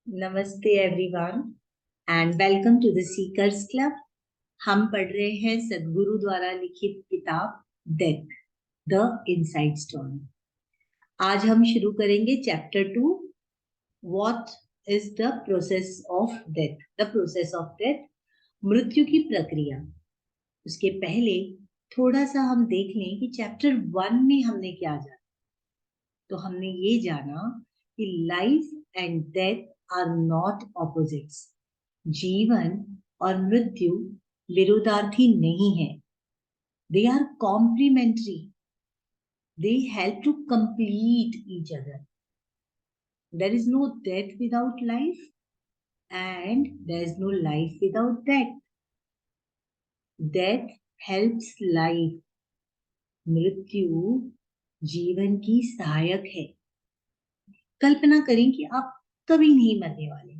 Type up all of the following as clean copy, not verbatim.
नमस्ते everyone and welcome to the Seekers Club. हम पढ़ रहे हैं सदगुरु द्वारा लिखित किताब डेथ द इनसाइड स्टोरी। आज हम शुरू करेंगे chapter 2। What is the process of death? The process of death, मृत्यु की प्रक्रिया। उसके पहले थोड़ा सा हम देख लें कि चैप्टर 1 में हमने क्या जाना। तो हमने ये जाना कि life and death are not opposites. जीवन और मृत्यु विरोधार्थी नहीं है। They are complementary. They help to complete each other. There is no death without life and there is no life without death. Death helps life. मृत्यु जीवन की सहायक है। कल्पना करें कि आप कभी नहीं मरने वाले,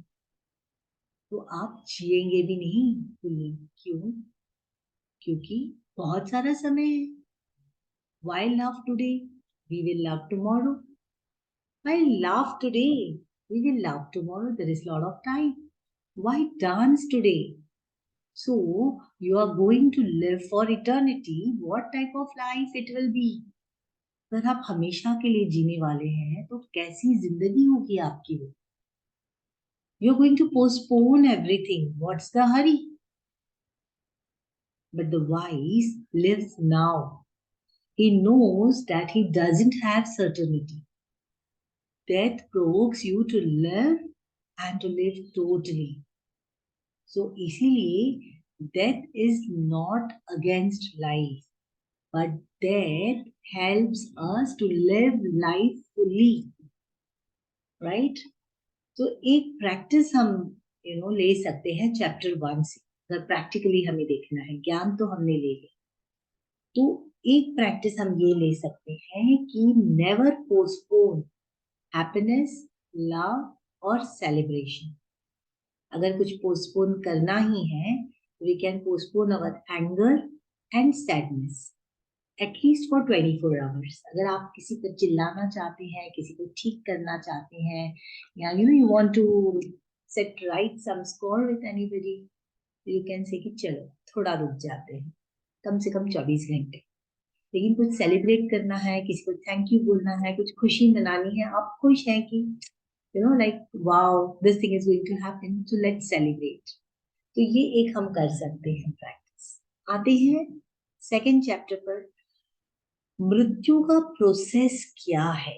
तो आप जिएंगे भी नहीं। क्यों? क्योंकि बहुत सारा समय है। Why laugh today? We will laugh tomorrow. Why laugh today? We will laugh tomorrow. There is a lot of time. Why dance today? So you are going to live for eternity. What type of life it will be? अगर आप हमेशा के लिए जीने वाले हैं तो कैसी जिंदगी होगी आपकी वो? You are going to postpone everything. What's the hurry? But the wise lives now. He knows that he doesn't have certainty. Death provokes you to live and to live totally. So इसीलिए death is not against life, but death helps us to live life fully, right? तो एक practice हम ले सकते हैं chapter 1 से। अगर practically हमें देखना है, ज्ञान तो हमने ले लिया, तो एक प्रैक्टिस हम ये ले सकते हैं कि नेवर पोस्टपोन हैप्पीनेस, लव और सेलिब्रेशन। अगर कुछ पोस्टपोन करना ही है, we can postpone our anger and sadness at least for 24 hours. अगर आप किसी पर चिल्लाना चाहते हैं, किसी को ठीक करना चाहते हैं, या you want to set right some score with anybody, you can say कि चलो थोड़ा रुक जाते हैं, कम से कम 24 घंटे। लेकिन कुछ सेलिब्रेट करना है, किसी को थैंक यू बोलना है, कुछ खुशी मनानी है, आप खुश हैं कि like wow, this thing is going to happen, so let's celebrate। तो ये एक हम कर सकते हैं प्रैक्टिस। आते हैं सेकंड चैप्टर पर। मृत्यु का प्रोसेस क्या है?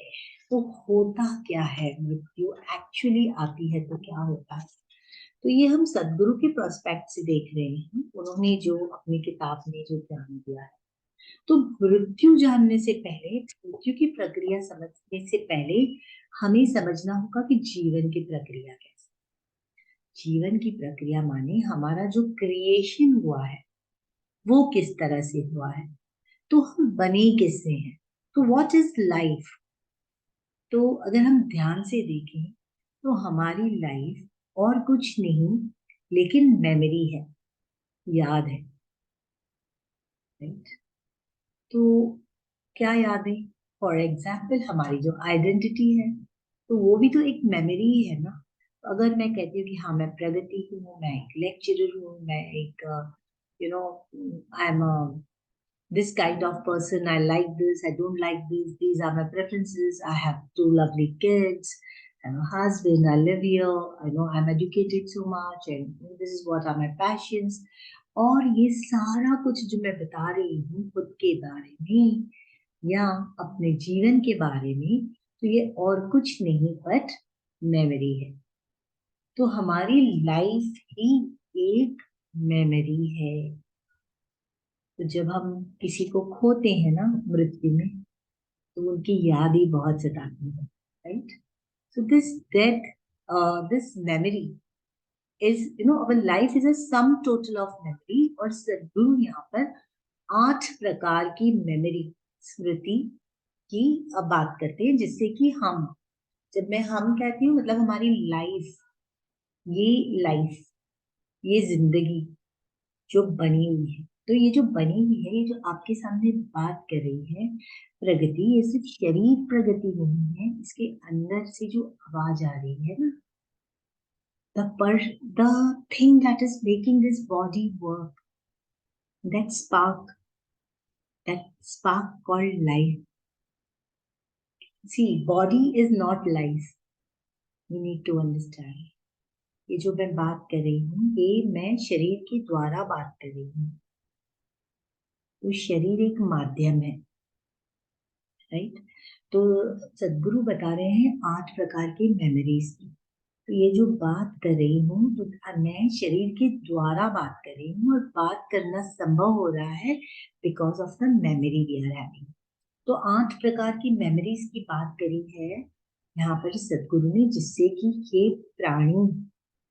तो होता क्या है? मृत्यु एक्चुअली आती है तो क्या होता है? तो ये हम सदगुरु के प्रोस्पेक्ट से देख रहे हैं, उन्होंने जो अपनी किताब में जो ज्ञान दिया है। तो मृत्यु जानने से पहले, मृत्यु की प्रक्रिया समझने से पहले हमें समझना होगा कि जीवन की प्रक्रिया कैसे। जीवन की प्रक्रिया माने हमारा जो क्रिएशन हुआ है वो किस तरह से हुआ है, तो हम बने किससे हैं, तो व्हाट इज लाइफ। तो अगर हम ध्यान से देखें तो हमारी लाइफ और कुछ नहीं लेकिन मेमोरी है, याद है, राइट? तो क्या याद है? फॉर एग्जाम्पल हमारी जो आइडेंटिटी है, तो वो भी तो एक मेमोरी ही है ना। तो अगर मैं कहती हूँ कि हाँ मैं प्रगति हूँ, मैं एक लेक्चरर हूँ, मैं एक I am this kind of person, I like this, I don't like this, these are my preferences, I have 2 lovely kids, I'm a husband, I live here, I know I'm educated so much and this is what are my passions। और ये सारा कुछ जो मैं बता रही हूँ खुद के बारे में या अपने जीवन के बारे में, तो ये और कुछ नहीं बट मेमोरी है। तो हमारी लाइफ ही एक मेमोरी है। तो जब हम किसी को खोते हैं ना मृत्यु में, तो उनकी याद ही बहुत सताती है, right? So this death, this memory is our life is a sum total of memory. और सद्गुरु यहाँ पर 8 प्रकार की मेमोरी, स्मृति की अब बात करते हैं, जिससे कि हम, जब मैं हम कहती हूँ मतलब हमारी लाइफ, लाइफ, ये जिंदगी जो बनी हुई है, तो ये जो बनी हुई है, ये जो आपके सामने बात कर रही है प्रगति, ये सिर्फ शरीर प्रगति नहीं है, इसके अंदर से जो आवाज आ रही है ना, the thing that is making this body work, that spark called life. See, body is not life. We need to understand. ये जो मैं बात कर रही हूँ, ये मैं शरीर के द्वारा बात कर रही हूँ. तो शरीर एक माध्यम है, राइट? तो सदगुरु बता रहे हैं 8 प्रकार की मेमोरीज की. तो ये जो बात कर रही हूँ, तो मैं शरीर के द्वारा बात कर रही हूँ, और बात करना संभव हो रहा है because of the memory we are having. तो 8 प्रकार की मेमोरीज की बात करी है यहाँ पर सदगुरु ने, जिससे कि ये प्राणी,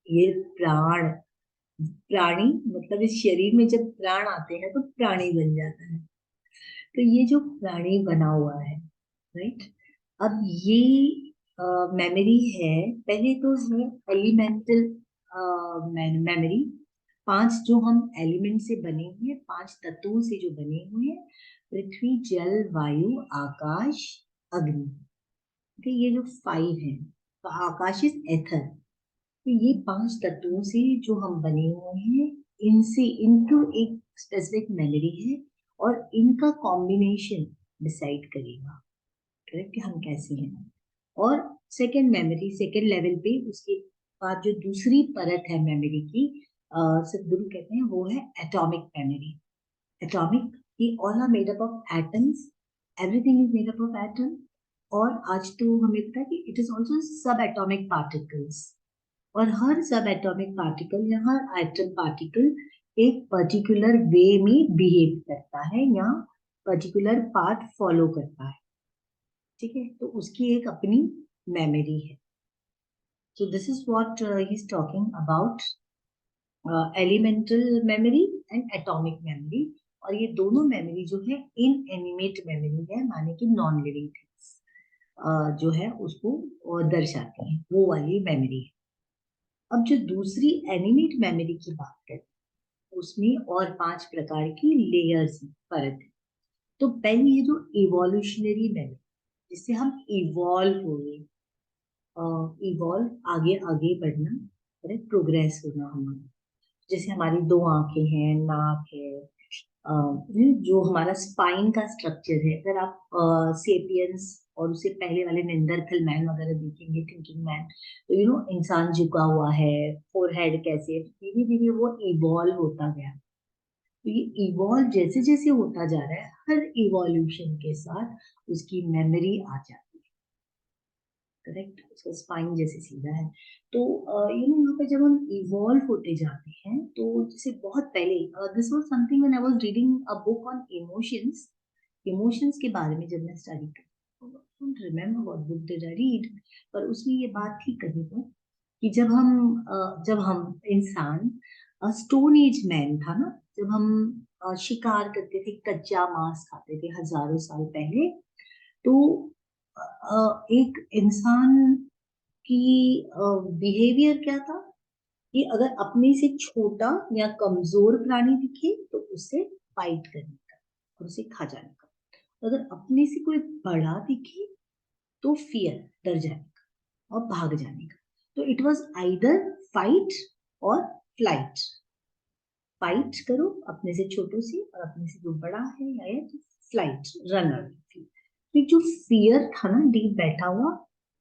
ये प्राणी मतलब इस शरीर में जब प्राण आते हैं तो प्राणी बन जाता है. तो ये जो प्राणी बना हुआ है, राइट? अब ये मेमोरी है, पहले तो है एलिमेंटल मेमोरी. 5 जो हम एलिमेंट से बने हुए हैं, 5 तत्वों से जो बने हुए हैं, पृथ्वी, जल, वायु, आकाश, अग्नि. तो ये जो 5 है, तो आकाश इज एथर. तो ये 5 तत्वों से जो हम बने हुए हैं, इनसे इनको एक स्पेसिफिक मेमोरी है, और इनका कॉम्बिनेशन डिसाइड करेगा, करेक्ट, कि हम कैसे हैं. और सेकेंड मेमोरी, सेकेंड लेवल पे, उसके बाद जो दूसरी परत है मेमोरी की, सदगुरु कहते हैं वो है एटॉमिक मेमोरी. एटॉमिक, ये all are made up of atoms, everything is made up of atom. और आज तो हमें पता है कि it is also subatomic particles. और हर सब एटॉमिक पार्टिकल या हर एटम पार्टिकल एक पर्टिकुलर वे में बिहेव करता है या पर्टिकुलर पाथ फॉलो करता है, ठीक है? तो उसकी एक अपनी मेमोरी है. So this is what he is talking about elemental memory and atomic memory. और ये दोनों मेमोरी जो है इनएनिमेट मेमोरी है, माने कि नॉन लिविंग थिंग्स जो है उसको दर्शाती है, वो वाली मेमोरी है. अब जो दूसरी एनिमेट मेमोरी की बात करें, उसमें और 5 प्रकार की लेयर्स परत है. तो पहली है जो इवोल्यूशनरी मेमोरी, जिससे हम इवॉल्व हो गए, इवॉल्व आगे आगे बढ़ना, प्रोग्रेस होना हमारा. जैसे हमारी 2 आंखें हैं, नाक है, जो हमारा स्पाइन का स्ट्रक्चर है. अगर आप सेपियंस और उससे पहले वाले निंदरथल मैन वगैरह देखेंगे, थिंकिंग मैन, तो इंसान झुका हुआ है, फोरहेड कैसे, धीरे धीरे वो इवॉल्व होता गया. तो ये इवॉल्व जैसे जैसे होता जा रहा है, हर इवोल्यूशन के साथ उसकी मेमोरी आ जाती है, करेक्ट? उसका स्पाइन जैसे सीधा है. तो यहाँ पे जब हम इवॉल्व होते जाते हैं, तो जैसे बहुत पहले, this was something when I was reading a book on emotions. Emotions के बारे में जब मैं स्टडी कर, don't remember what book did I read, पर उसमें ये बात थी कहीं पर कि जब हम इंसान स्टोन एज मैन था ना, जब हम शिकार करते थे, कच्चा मांस खाते थे हजारों साल पहले, तो एक इंसान की बिहेवियर क्या था कि अगर अपने से छोटा या कमजोर प्राणी दिखे तो उससे फाइट करने का और उसे खा जाने का. अगर अपने से कोई बड़ा दिखे तो फियर, डर जाने का और भाग जाने का. तो इट वाज आइदर फाइट और फ्लाइट. फाइट करो अपने से छोटों से, और अपने से जो बड़ा है या तो फ्लाइट, रन अवे. तो जो फियर था ना डीप बैठा हुआ,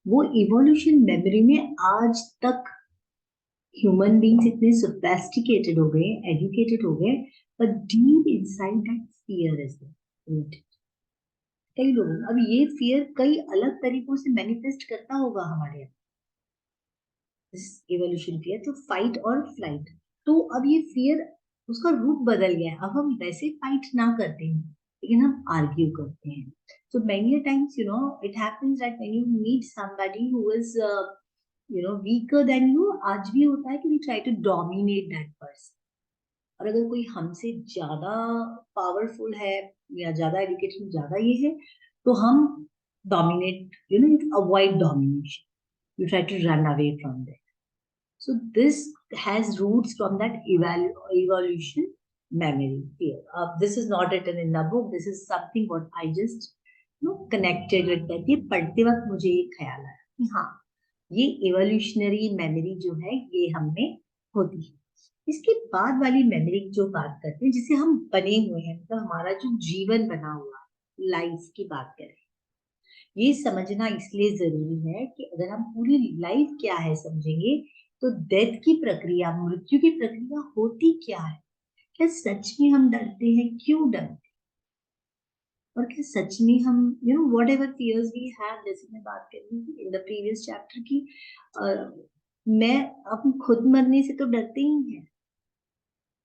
वो इवोल्यूशन मेमोरी में आज तक ह्यूमन बींग्स इतने सोफेस्टिकेटेड हो गए, एजुकेटेड हो गए, पर deep inside that fear is there. कई लोगों, अब ये फियर कई अलग तरीकों से मैनिफेस्ट करता होगा हमारे यहाँ, इवोल्यूशन फियर, तो फाइट और फ्लाइट. तो अब ये फियर, उसका रूप बदल गया है. अब हम वैसे फाइट ना करते हैं, लेकिन हम आर्ग्यू करते हैं. So many times, it happens that when you meet somebody who is, weaker than you, आज भी होता है कि we try to dominate that person. और अगर कोई हमसे ज्यादा पावरफुल है या ज्यादा एजुकेशन, ज्यादा ये है, तो हम dominate, you avoid domination. You try to run away from that. So this has roots from that evolution memory fear. This is not written in the book. This is something what I just connected with that. ये पढ़ते वक्त मुझे एक ख्याल आया कि हाँ, ये एवोल्यूशनरी मेमोरी जो है ये हम में होती है। इसके बाद वाली मेमोरी जो बात करते हैं, जिसे हम बने हुए हैं, मतलब हमारा जो जीवन बना हुआ है, लाइफ की बात करें, ये समझना इसलिए जरूरी है कि अगर हम पूरी लाइफ क्या है समझेंगे, तो डेथ की प्रक्रिया, मृत्यु की प्रक्रिया होती क्या है, क्या सच में हम डरते हैं, क्यों डरते हैं, और क्या सच में हम whatever fears we have, जैसे मैं बात कर रही थी इन द प्रीवियस चैप्टर की, मैं हम खुद मरने से तो डरते ही हैं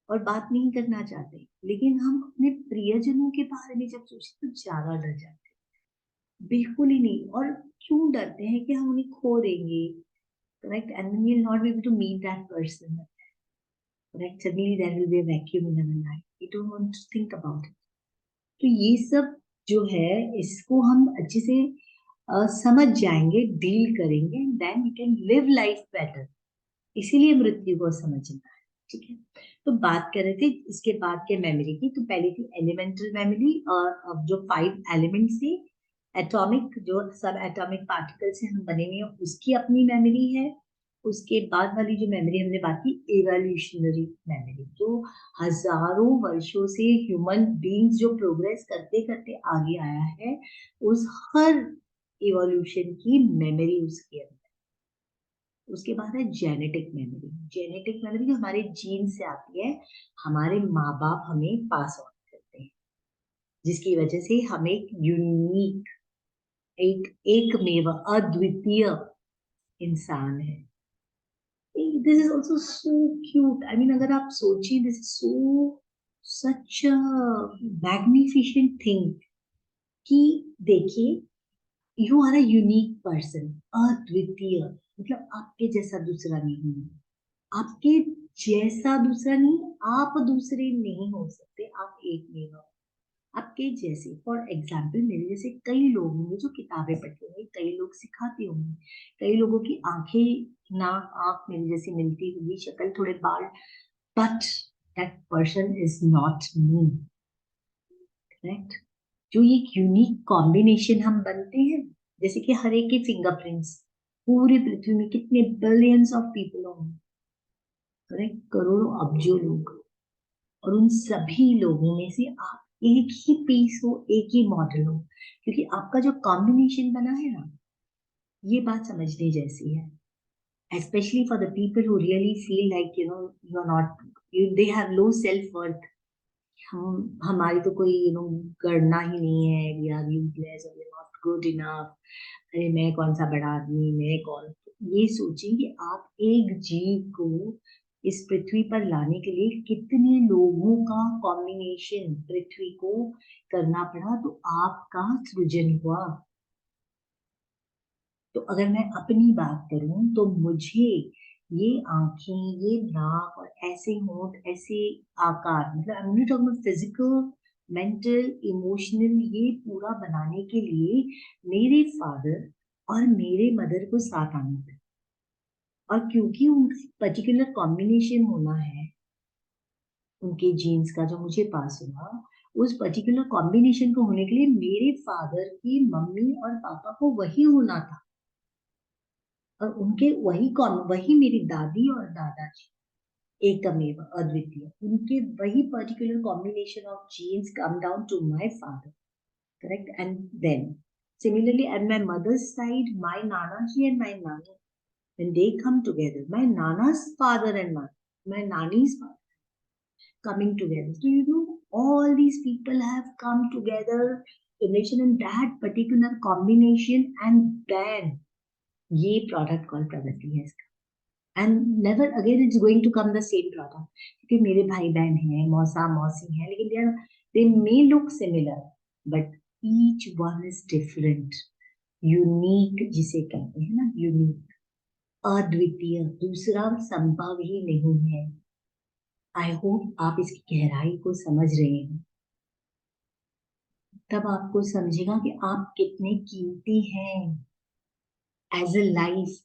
और बात नहीं करना चाहते, लेकिन हम अपने प्रियजनों के बारे में जब सोचते तो ज्यादा डर जाते हैं। बिल्कुल ही नहीं। और क्यों डरते हैं कि हम उन्हें खो देंगे, correct, and then we will not be able to meet that person, correct, suddenly there will be a vacuum in our life, we don't want to think about it. तो ये सब जो है, इसको हम अच्छे से समझ जाएंगे, डील करेंगे, then we can live life better. इसीलिए मृत्यु को समझना है। ठीक है, तो बात कर रहे थे इसके बाद के मेमोरी की। तो पहले थी एलिमेंटल मेमोरी, और अब जो 5 एलिमेंट्स थे, एटॉमिक, जो सब एटॉमिक पार्टिकल से हम बने हुए हैं, उसकी अपनी मेमोरी है। उसके बाद वाली जो मेमोरी हमने बात की, एवोल्यूशनरी मेमोरी, जो हजारों वर्षों से ह्यूमन बीइंग्स जो प्रोग्रेस करते करते आगे आया है, उस हर इवोल्यूशन की मेमोरी उसके अंदर। उसके बाद है जेनेटिक मेमोरी। जेनेटिक मेमोरी जो हमारे जीन से आती है, हमारे माँ बाप हमें पास ऑन करते हैं, जिसकी वजह से हम एक यूनिक, एक एकमेव अद्वितीय इंसान है। This is also so cute, I mean अगर आप सोचिए, this is so such magnificent thing कि देखिए, you are a unique person, अद्वितीय, मतलब आपके जैसा दूसरा नहीं है, आपके जैसा दूसरा नहीं, आप दूसरे नहीं हो सकते, आप एक नहीं हो। आपके जैसे, फॉर एग्जाम्पल मेरे जैसे कई लोग होंगे जो किताबें पढ़ते होंगे, कई लोग सिखाते होंगे, कई लोगों की आंखें, नाक, आंख मेरे जैसी मिलती होगी, शक्ल, थोड़े बाल, but that person is not me, correct. जो ये यूनिक कॉम्बिनेशन हम बनते हैं, जैसे कि हर एक के फिंगरप्रिंट्स, पूरी पृथ्वी में कितने बिलियंस ऑफ पीपल होंगे, करेक्ट, करोड़ों अब्जों लोग, और उन सभी लोगों में से आप एक ही पीस हो, एक ही मॉडल हो, क्योंकि आपका जो कॉम्बिनेशन बना है ना, ये बात समझने जैसी है, especially for the people who really feel like you are not, they have low self worth। हम, हमारी तो कोई गणना ही नहीं है, we are useless, we are not good enough, अरे मैं कौन सा बड़ा आदमी, मैं कौन। ये सोचिए कि आप एक जीव को इस पृथ्वी पर लाने के लिए कितने लोगों का कॉम्बिनेशन पृथ्वी को करना पड़ा, तो आपका सृजन हुआ। तो अगर मैं अपनी बात करूं, तो मुझे ये आंखें, ये नाक और ऐसे होंठ, ऐसे आकार, मतलब I am not talking about physical, mental, emotional, ये पूरा बनाने के लिए मेरे फादर और मेरे मदर को साथ आना था। और क्योंकि उनका पर्टिकुलर कॉम्बिनेशन होना है, उनके जीन्स का जो मुझे पास हुआ, उस पर्टिकुलर कॉम्बिनेशन को होने के लिए मेरे फादर की मम्मी और पापा को वही होना था, और उनके वही कौन, वही मेरी दादी और दादाजी, एकमेव अद्वितीय, उनके वही particular combination of genes come down to my father, correct. And then similarly at my mother's side, my nana ji and my nani, when they come together, my nana's father and my nani's father coming together, so all these people have come together, generation in that particular combination, and then ये product call Pragati है इसका। And never again it's going to come the same product, क्योंकि मेरे भाई बहन हैं, मौसा मौसी हैं, लेकिन they may look similar, but each one is different, unique जिसे कहते हैं ना, यूनिक, अद्वितीय, दूसरा संभव ही नहीं है। आई होप आप इसकी गहराई को समझ रहे हैं, तब आपको समझेगा कि आप कितने कीमती हैं एज अ लाइफ,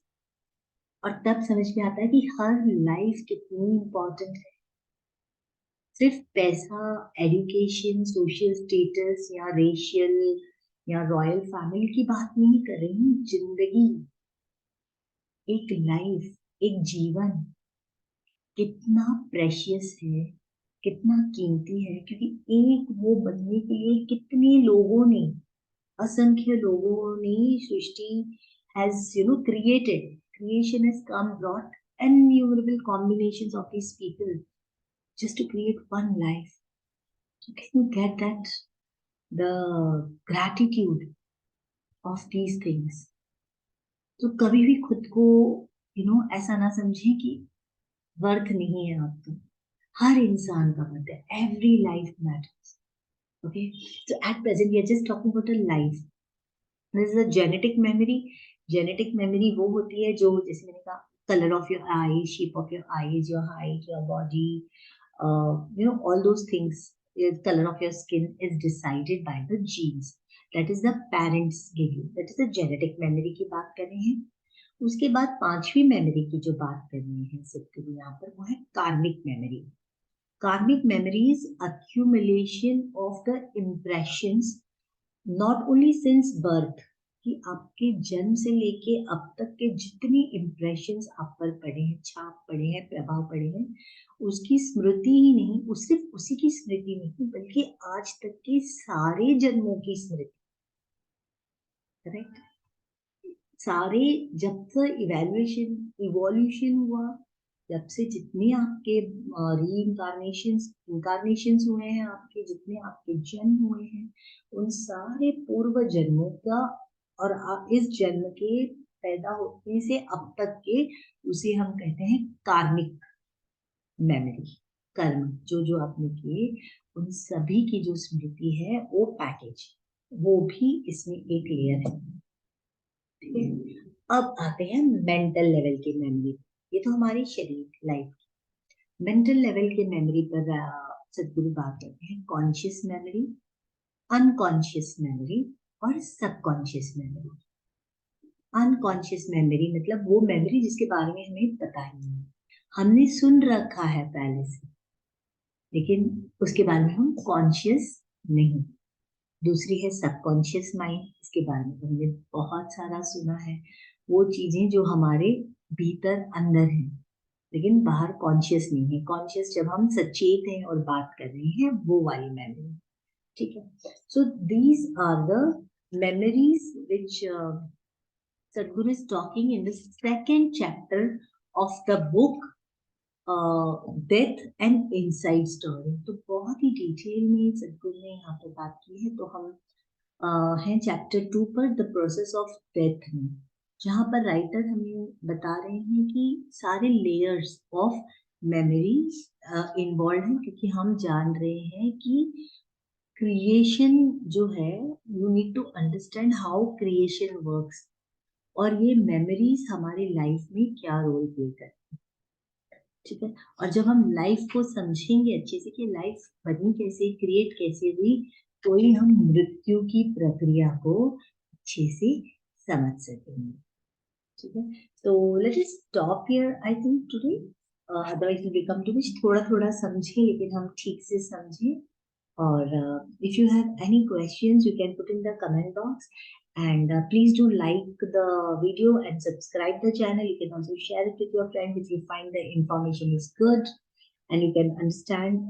और तब समझ में आता है कि हर लाइफ कितनी इंपॉर्टेंट है। सिर्फ पैसा, एजुकेशन, सोशल स्टेटस या रेशियल या रॉयल फैमिली की बात नहीं कर रही हूँ, जिंदगी, एक लाइफ, एक जीवन कितना प्रेशियस है, कितना कीमती है, क्योंकि एक वो बनने के लिए कितने लोगों ने, असंख्य लोगों ने सृष्टि has creation has come, brought innumerable combinations of these people just to create one life. So can you get that, the gratitude of these things? तो कभी भी खुद को ऐसा ना समझें कि वर्थ नहीं है आपका। हर इंसान का वर्थ है, every life matters. Okay, so at present we are just talking about a life. This is a genetic memory. Genetic memory वो होती है जो, जैसे मैंने कहा, color of your eyes, shape of your eyes, your height, your body, all those things. Color of your skin is decided by the genes. That is the parents give you. That is the genetic memory की बात कर रहे हैं। उसके बाद पांचवी memory की जो बात करनी है सदगुरु यहाँ पर, वो है कार्मिक मेमोरी। कार्मिक memory is accumulation of the impressions not only since birth, कि आपके जन्म से लेके अब तक के जितनी इम्प्रेशंस आप पर पड़े हैं, छाप पड़े हैं, प्रभाव पड़े हैं, उसकी स्मृति ही नहीं, सिर्फ उसी की स्मृति नहीं, बल्कि आज तक के सारे जन्मों की स्मृति। करेक्ट? सारे, जब से इवोल्यूशन हुआ, जब से जितने आपके इंकारनेशंस हुए हैं, आपके जितने आपके जन्म हुए हैं, उन सारे पूर्व जन्मों का और इस जन्म के पैदा होने से अब तक के, उसे हम कहते हैं कार्मिक मेमोरी। कर्म जो जो आपने किए, उन सभी की जो स्मृति है, वो पैकेज, वो भी इसमें एक लेयर है। ठीक है, अब आते हैं मेंटल लेवल की मेमोरी। ये तो हमारी शरीर लाइफ। मेंटल लेवल के मेमोरी पर सदगुरु बात करते हैं कॉन्शियस मेमोरी, अनकॉन्शियस मेमोरी और सबकॉन्शियस मेमोरी। अनकॉन्शियस मेमोरी मतलब वो मेमोरी जिसके बारे में हमें पता ही नहीं, हमने सुन रखा है पहले से, लेकिन उसके बारे में हम कॉन्शियस नहीं। दूसरी है सबकॉन्शियस माइंड, इसके बारे में हमने बहुत सारा सुना है, वो चीजें जो हमारे भीतर अंदर हैं, लेकिन बाहर कॉन्शियस नहीं है। कॉन्शियस जब हम सचेत हैं और बात कर रहे हैं, वो वाली मेमोरी। ठीक है, so these are the memories which Sadhguru is talking in the second chapter of the book death and inside story. तो बहुत ही डिटेल में सदगुरु ने यहाँ पे बात की है। तो हम हैं चैप्टर 2 पर, द प्रोसेस ऑफ डेथ में, जहाँ पर राइटर हमें बता रहे हैं कि सारे लेयर्स ऑफ मेमोरी इन्वॉल्व हैं, क्योंकि हम जान रहे हैं कि क्रिएशन जो है, you need to understand how creation works, और ये मेमोरीज हमारी लाइफ में क्या रोल प्ले करती है। ठीक है, और जब हम लाइफ को समझेंगे अच्छे से कि लाइफ बनी कैसे, क्रिएट कैसे हुई, तो ही हम मृत्यु की प्रक्रिया को अच्छे से समझ सकेंगे। ठीक है, तो let us stop here I think today, otherwise we come to which थोड़ा थोड़ा समझे, लेकिन हम ठीक से समझे। और if you have any questions, you can put in the comment box, and please do like the video and subscribe the channel. You can also share it with your friends if you find the information is good and you can understand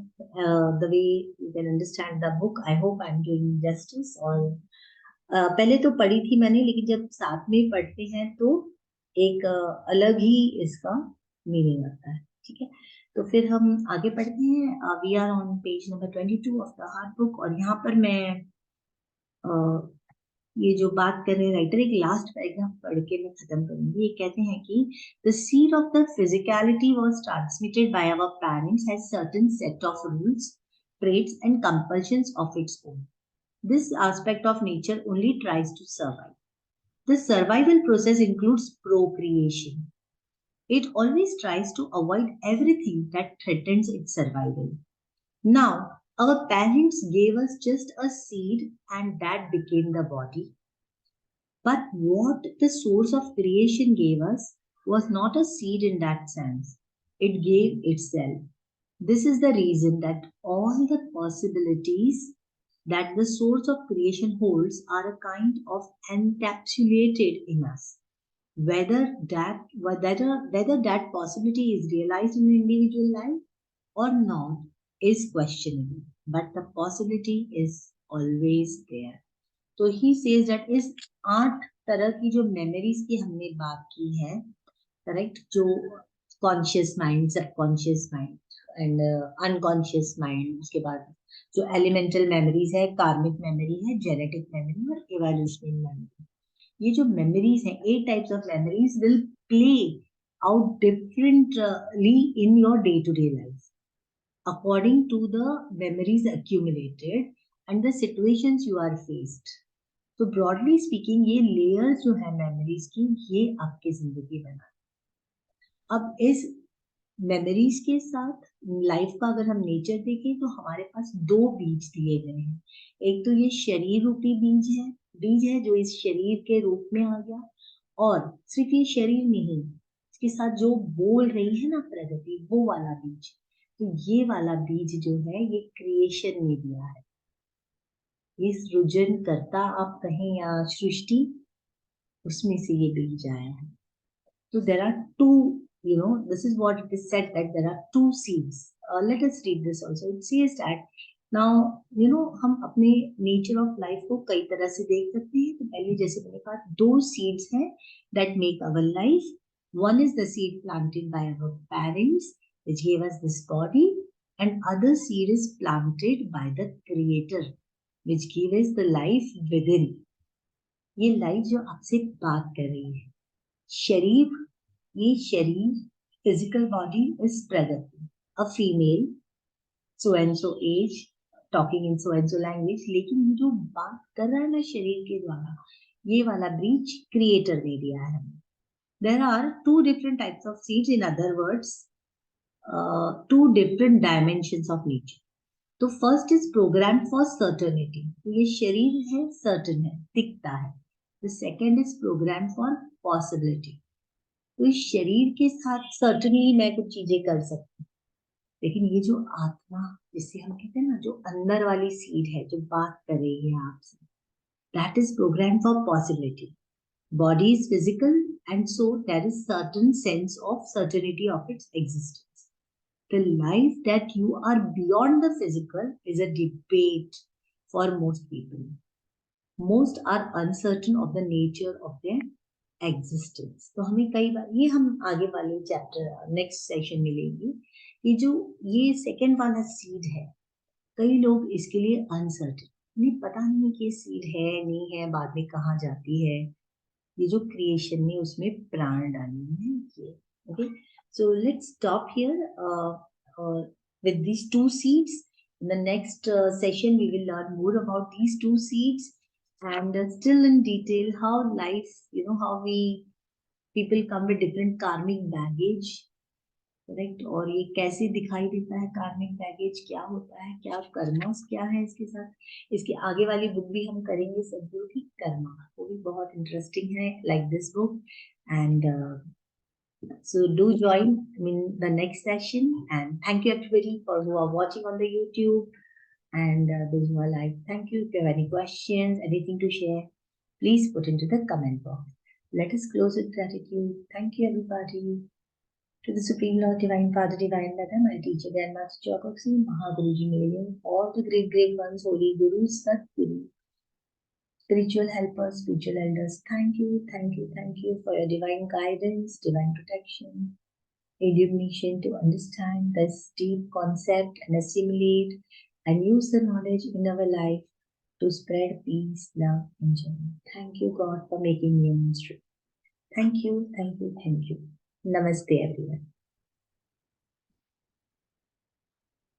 the way you can understand the book. I hope I'm doing justice. और पहले तो पढ़ी थी मैंने, लेकिन जब साथ में पढ़ते हैं तो एक अलग ही इसका मीनिंग आता है। ठीक है, तो फिर हम आगे पढ़ते हैं। We are on page number 22 of the hard book, और यहाँ पर मैं ये जो बात कर रहे हैं राइटर, एक लास्ट पैराग्राफ पढ़ के मैं खत्म करूंगी। ये कहते हैं कि the seed of the physicality was transmitted by our parents has certain set of rules, traits and compulsions of its own. This aspect of nature only tries to survive. The survival process includes procreation. It always tries to avoid everything that threatens its survival. Now, our parents gave us just a seed and that became the body. But what the source of creation gave us was not a seed in that sense. It gave itself. This is the reason that all the possibilities that the source of creation holds are a kind of encapsulated in us. whether that possibility is realized in an individual life or not is questionable, but the possibility is always there. तो he says that इस 8 तरह की जो memories की हमने बात की है, करेक्ट, जो conscious mind, subconscious mind and unconscious mind, उसके बाद जो एलिमेंटल मेमोरीज है, कार्मिक मेमोरी है, जेनेटिक मेमोरी और इवोल्यूशनरी मेमोरी, ये जो मेमोरीज हैं, 8 types of memories will play out differently in your day to day life according to the memories accumulated and the situations you are faced. तो broadly speaking ये layers जो है memories की, ये आपकी जिंदगी बना। अब इस मेमोरीज के साथ लाइफ का अगर हम नेचर देखें तो हमारे पास 2 बीज दिए गए हैं। एक तो ये शरीर रूपी बीज है जो इस शरीर के रूप में आ गया, और सिर्फ ये शरीर नहीं, इसके साथ जो बोल रही है ना प्रगति, वो वाला बीज। तो ये वाला बीज जो है ये क्रिएशन में दिया है, ये सृजन करता आप कहें या सृष्टि, उसमें से ये बीज आया है। तो there are two, this is what it is said that there are 2 seeds. Let us read this also. It says that now, हम अपने नेचर ऑफ लाइफ को कई तरह से देख सकते हैं। तो पहले जैसे मैंने कहा, 2 seeds हैं that make our life. One is the seed planted by our parents, which gave us this body, and other seed is planted by the Creator, which gave us the life within. ये life जो आपसे बात कर रही है, शरीर, ये शरीर, physical body is Pragati, a female, so and so age, talking in so and so language, लेकिन ये जो बात कर रहा है ना शरीर के द्वारा, ये वाला ब्रीच क्रिएटर दे दिया है। There are 2 different types of seeds, in other words 2 different dimensions of nature. तो first is programme for certainty, तो ये शरीर है, सर्टन है, दिखता है। The second is programme for possibility, तो इस शरीर के साथ सर्टनली मैं कुछ चीजें कर सकती हूँ, लेकिन ये जो आत्मा, जिसे हम कहते हैं ना, जो अंदर वाली सीड है जो बात कर रही है आपसे, that is programme for possibility. Body is physical and so there is certain sense of certainty of its existence. The life that you are beyond the physical is a debate for most people. Most are uncertain of the nature of their existence. तो हमें कई बार, ये हम आगे वाले chapter next session में लेंगे, ये सेकंड वाला सीड है, कई लोग इसके लिए अनसर्टन, उन्हें पता नहीं है कि ये सीड है नहीं है, बाद में कहाँ जाती है, ये जो क्रिएशन ने उसमें प्राण डाले हैं ये। Okay, so let's stop here with these 2 seeds. In the next session we will learn more about these 2 seeds, and still in detail how life, how people come with different karmic baggage, correct, और ये कैसे दिखाई देता है, कार्मिक baggage क्या होता है, क्या कर्मस क्या है इसके साथ। इसके आगे वाली बुक भी हम करेंगे, सद्गुरु की कर्मा, वो भी बहुत इंटरेस्टिंग है, like this book. And so do join in the next session, and thank you everybody for who are watching on the YouTube, and those who are live, thank you. If you have any questions, anything to share, please put into the comment box. Let us close with gratitude. Thank you everybody. To the Supreme Lord, Divine Father, Divine Mother, my teacher, Grandmaster Chokoksi, Mahaguruji Merium, all the great ones, holy gurus, Sadguru, spiritual helpers, spiritual elders, thank you for your divine guidance, divine protection, illumination to understand this deep concept and assimilate and use the knowledge in our life to spread peace, love, and joy. Thank you, God, for making me a mystery. Thank you. Namaste, everyone.